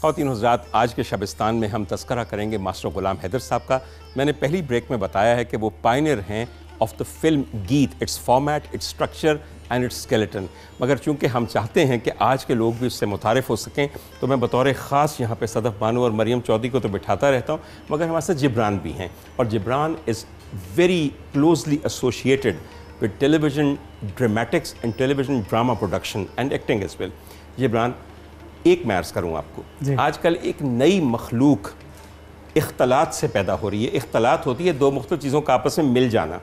ख़वातीन हज़रात, आज के शबिस्तान में हम तज़किरा करेंगे मास्टर ग़ुलाम हैदर साहब का। मैंने पहली ब्रेक में बताया है कि वो पायनियर हैं ऑफ द फिल्म गीत, it's format, its structure and it's skeleton. मगर चूँकि हम चाहते हैं कि आज के लोग भी उससे मुतारिफ़ हो सकें, तो मैं बतौर ख़ास यहाँ पे सदफ़ बानो और मरियम चौधरी को तो बिठाता रहता हूँ, मगर हमारे साथ जिब्रान भी हैं, और Jibran is very closely associated with television dramatics and television drama production and acting as well. Jibran, एक मैं अर्ज़ करूँ आपको, आजकल एक नई मखलूक इख्तलात से पैदा हो रही है। इख्तलात होती है दो मुख्तलिफ चीज़ों का आपस में मिल जाना,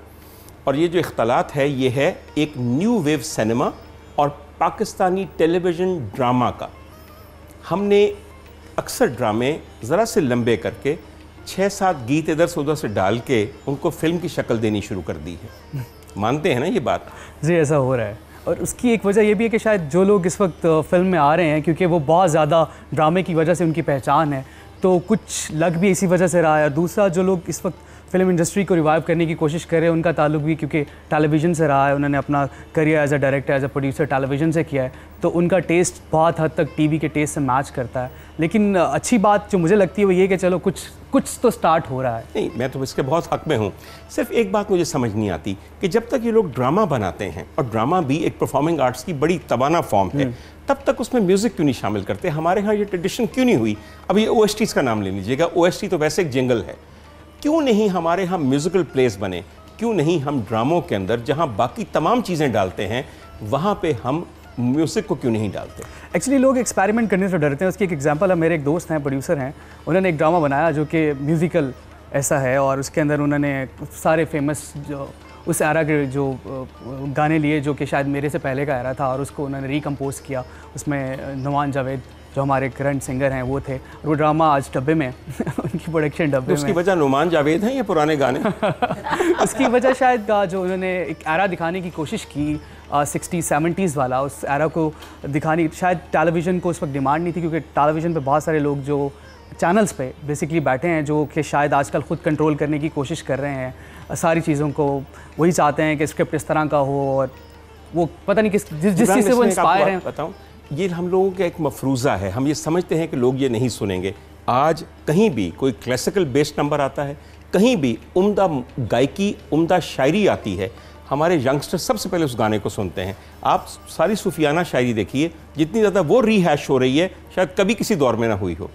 और ये जो इख्तलात है ये है एक न्यू वेव सिनेमा और पाकिस्तानी टेलीविज़न ड्रामा का। हमने अक्सर ड्रामे ज़रा से लंबे करके 6-7 गीत इधर से उधर से डाल के उनको फ़िल्म की शक्ल देनी शुरू कर दी है। मानते हैं ना ये बात? जी, ऐसा हो रहा है। और उसकी एक वजह ये भी है कि शायद जो लोग इस वक्त फ़िल्म में आ रहे हैं, क्योंकि वो बहुत ज़्यादा ड्रामे की वजह से उनकी पहचान है, तो कुछ लग भी इसी वजह से रहा है। और दूसरा, जो लोग इस वक्त फ़िल्म इंडस्ट्री को रिवाइव करने की कोशिश कर रहे हैं, उनका ताल्लुक भी क्योंकि टेलीविज़न से रहा है। उन्होंने अपना career as a director, as a producer television से किया है, तो उनका टेस्ट बहुत हद तक टीवी के टेस्ट से मैच करता है। लेकिन अच्छी बात जो मुझे लगती है वो ये कि चलो कुछ तो स्टार्ट हो रहा है। नहीं, मैं तो इसके बहुत हक़ में हूँ। सिर्फ एक बात मुझे समझ नहीं आती कि जब तक ये लोग ड्रामा बनाते हैं, और ड्रामा भी एक परफॉर्मिंग आर्ट्स की बड़ी तवाना फॉर्म है, तब तक उसमें म्यूज़िक क्यों नहीं शामिल करते? हमारे यहाँ ये ट्रेडिशन क्यों नहीं हुई? अब ये OSTs का नाम ले लीजिएगा, OST तो वैसे एक जिंगल है। क्यों नहीं हमारे यहाँ म्यूज़िकल प्लेस बने? क्यों नहीं हम ड्रामों के अंदर जहाँ बाकी तमाम चीज़ें डालते हैं, वहाँ पे हम म्यूज़िक को क्यों नहीं डालते? एक्चुअली लोग एक्सपेरिमेंट करने से डरते हैं। उसकी एक एग्जांपल है, मेरे एक दोस्त हैं, प्रोड्यूसर हैं, उन्होंने एक ड्रामा बनाया जो कि म्यूज़िकल ऐसा है, और उसके अंदर उन्होंने सारे फेमस जो उस एरा के जो गाने लिए जो कि शायद मेरे से पहले का एरा था, और उसको उन्होंने रिकम्पोज किया। उसमें नुमान जावेद जो हमारे करंट सिंगर हैं वो थे, और वो ड्रामा आज डब्बे में उनकी प्रोडक्शन डब्बे में। उसकी वजह नुमान जावेद हैं या पुराने गाने? उसकी वजह शायद जो उन्होंने एक एरा दिखाने की कोशिश की 60-70s वाला, उस एरा को दिखाने, शायद टेलीविज़न को उस वक्त डिमांड नहीं थी, क्योंकि टेलीविज़न पे बहुत सारे लोग जो चैनल्स पे बेसिकली बैठे हैं, जो कि शायद आजकल ख़ुद कंट्रोल करने की कोशिश कर रहे हैं सारी चीज़ों को। वही चाहते हैं कि स्क्रिप्ट इस तरह का हो, और वो पता नहीं जिस चीज़ से वो इंस्पायर हैं। बताऊँ, ये हम लोगों का एक मफरूज़ा है। हम ये समझते हैं कि लोग ये नहीं सुनेंगे। आज कहीं भी कोई क्लासिकल बेस्ड नंबर आता है, कहीं भी उम्दा गायकी, उम्दा शायरी आती है, हमारे यंगस्टर सबसे पहले उस गाने को सुनते हैं। आप सारी सूफियाना शायरी देखिए, जितनी ज़्यादा वो रीहैश हो रही है, शायद कभी किसी दौर में ना हुई हो।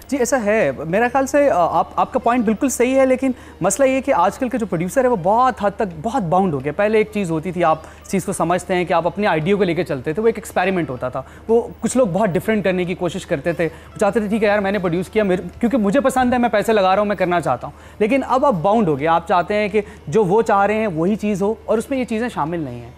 जी, ऐसा है। मेरा ख्याल से आपका पॉइंट बिल्कुल सही है, लेकिन मसला ये है कि आजकल के जो प्रोड्यूसर है वो बहुत हद तक बहुत बाउंड हो गया। पहले एक चीज़ होती थी, आप इस चीज़ को समझते हैं कि आप अपने आइडिया को लेकर चलते थे, वो एक एक्सपेरिमेंट होता था। वो कुछ लोग बहुत डिफरेंट करने की कोशिश करते थे, चाहते थे ठीक है यार मैंने प्रोड्यूस किया, क्योंकि मुझे पसंद है, मैं पैसे लगा रहा हूँ, मैं करना चाहता हूँ। लेकिन अब आप बाउंड हो गया, आप चाहते हैं कि जो वो चाह रहे हैं वही चीज़ हो, और उसमें ये चीज़ें शामिल नहीं हैं।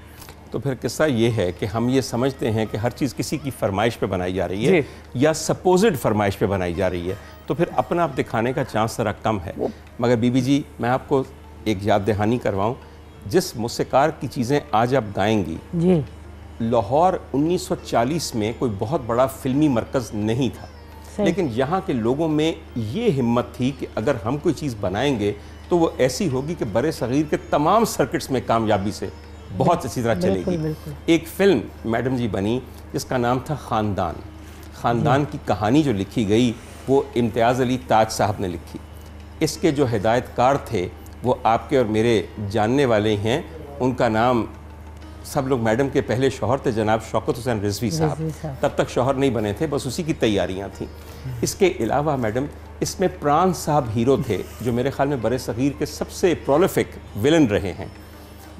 तो फिर किस्सा ये है कि हम ये समझते हैं कि हर चीज़ किसी की फरमाइश पे बनाई जा रही है, या सपोजिड फरमाइश पे बनाई जा रही है, तो फिर अपना आप दिखाने का चांस ज़रा कम है। मगर बीबी जी, मैं आपको एक याद दहानी करवाऊँ, जिस मौसीकार की चीज़ें आज आप गाएंगी जी, लाहौर 1940 में कोई बहुत बड़ा फिल्मी मरकज़ नहीं था, लेकिन यहाँ के लोगों में ये हिम्मत थी कि अगर हम कोई चीज़ बनाएंगे तो वो ऐसी होगी कि बड़े सगीर के तमाम सर्किट्स में कामयाबी से बहुत अच्छी तरह चलेगी। एक फिल्म मैडम जी बनी जिसका नाम था ख़ानदान। ख़ानदान की कहानी जो लिखी गई वो इम्तियाज़ अली ताज साहब ने लिखी। इसके जो हिदायतकार थे वो आपके और मेरे जानने वाले हैं। उनका नाम सब लोग, मैडम के पहले शौहर थे जनाब शौकत हुसैन रिजवी साहब, तब तक शौहर नहीं बने थे, बस उसी की तैयारियां थीं। इसके अलावा मैडम इसमें प्राण साहब हीरो थे, जो मेरे ख्याल में बड़े सगीर के सबसे प्रोलिफिक विलन रहे हैं।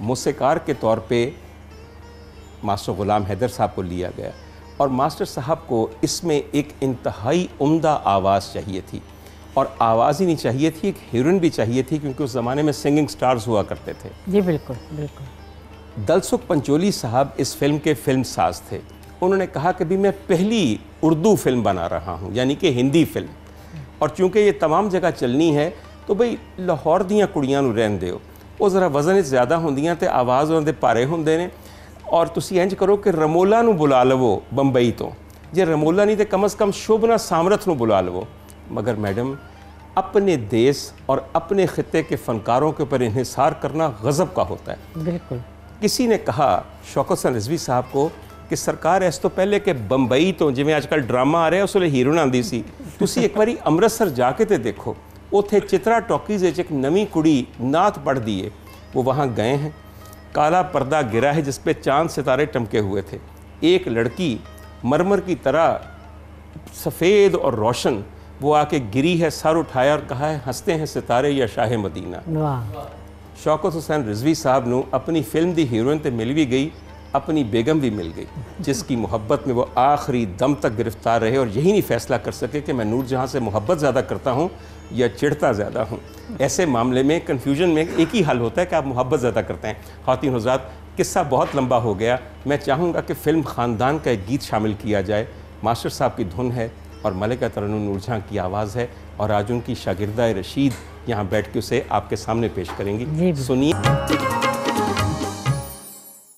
मौसीकार के तौर पे मास्टर ग़ुलाम हैदर साहब को लिया गया, और मास्टर साहब को इसमें एक इंतहाई उम्दा आवाज़ चाहिए थी, और आवाज़ ही नहीं चाहिए थी, एक हीरोइन भी चाहिए थी, क्योंकि उस ज़माने में सिंगिंग स्टार्स हुआ करते थे। जी बिल्कुल बिल्कुल। दलसुख पंचोली साहब इस फिल्म के फिल्म साज थे। उन्होंने कहा कि भी मैं पहली उर्दू फिल्म बना रहा हूँ, यानी कि हिंदी फिल्म, और चूँकि ये तमाम जगह चलनी है तो भाई लाहौर दियाँ कुड़ियां नूं रहन दिओ, वो ज़रा वज़न ज़्यादा होंदियां ते आवाज़ उन्हां दे भारे हुंदे ने, और तुसीं इंज करो कि रमोला नूं बुला लवो बंबई तो, जे रमोला नहीं तो कम अज़ कम शोभना सामरथ नूं बुला लवो। मगर मैडम, अपने देश और अपने ख़ित्ते के फ़नकारों के ऊपर इन्हिसार करना गज़ब का होता है। बिल्कुल। किसी ने कहा शौकत हुसैन रिजवी साहब को कि सरकार इस तो पहले कि बंबई तो जिवें आजकल ड्रामा आ रहा उस वे हीरोइन आती सी, तुसी एक बारी अमृतसर जाके तो देखो, उत्थे चित्रा टॉकीज़ एक नवी कुड़ी नात पढ़ती है, वो वहाँ गए हैं, काला पर्दा गिरा है जिस पे चांद सितारे टमके हुए थे, एक लड़की मरमर की तरह सफ़ेद और रोशन वो आके गिरी है, सर उठाया और कहा है हंसते हैं सितारे या शाह मदीना। शौकत हुसैन रिजवी साहब नू अपनी फिल्म दी हीरोइन तो मिल भी गई, अपनी बेगम भी मिल गई, जिसकी मोहब्बत में वो आखिरी दम तक गिरफ्तार रहे और यही नहीं फैसला कर सके कि मैं नूरजहां से मोहब्बत ज़्यादा करता हूँ या चिढ़ता ज़्यादा हूँ। ऐसे मामले में कन्फ्यूजन में एक ही हल होता है कि आप मोहब्बत ज़्यादा करते हैं। ख़वातीन हज़रात, किस्सा बहुत लंबा हो गया, मैं चाहूँगा कि फ़िल्म ख़ानदान का एक गीत शामिल किया जाए। मास्टर साहब की धुन है और मलिका तरन्नुम नूरजहां की आवाज़ है और आज उनकी शागिर्दा रशीद यहाँ बैठ के उसे आपके सामने पेश करेंगी। सुनिए।